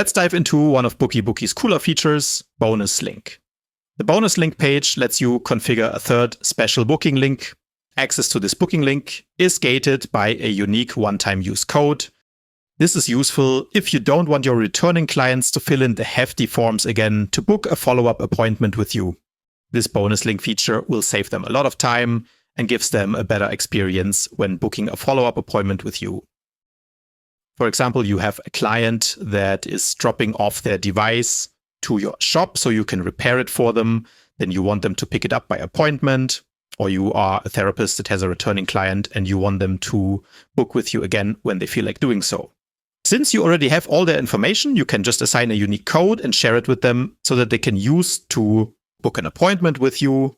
Let's dive into one of Booki Booki's cooler features, bonus link. The bonus link page lets you configure a third special booking link. Access to this booking link is gated by a unique one-time use code. This is useful if you don't want your returning clients to fill in the hefty forms again to book a follow-up appointment with you. This bonus link feature will save them a lot of time and gives them a better experience when booking a follow-up appointment with you. For example, you have a client that is dropping off their device to your shop so you can repair it for them. Then you want them to pick it up by appointment, or you are a therapist that has a returning client and you want them to book with you again when they feel like doing so. Since you already have all their information, you can just assign a unique code and share it with them so that they can use to book an appointment with you.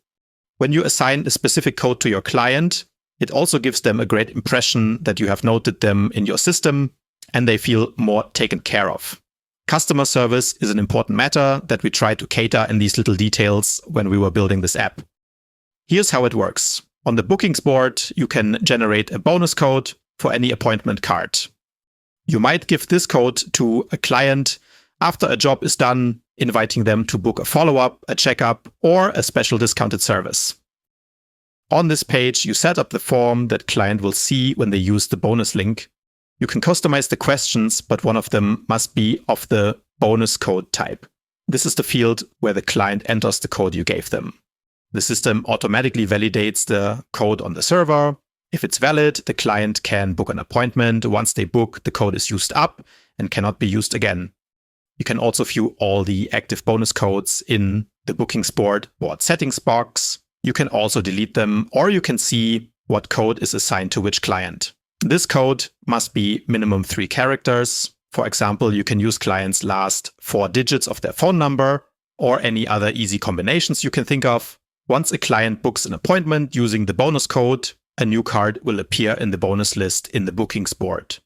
When you assign a specific code to your client, it also gives them a great impression that you have noted them in your system and they feel more taken care of. Customer service is an important matter that we try to cater in these little details when we were building this app. Here's how it works. On the bookings board, you can generate a bonus code for any appointment card. You might give this code to a client after a job is done, inviting them to book a follow-up, a checkup, or a special discounted service. On this page, you set up the form that client will see when they use the bonus link. You can customize the questions, but one of them must be of the bonus code type. This is the field where the client enters the code you gave them. The system automatically validates the code on the server. If it's valid, the client can book an appointment. Once they book, the code is used up and cannot be used again. You can also view all the active bonus codes in the bookings board settings box. You can also delete them, or you can see what code is assigned to which client. This code must be minimum 3 characters. For example, you can use clients' last 4 digits of their phone number or any other easy combinations you can think of. Once a client books an appointment using the bonus code, a new card will appear in the bonus list in the bookings board.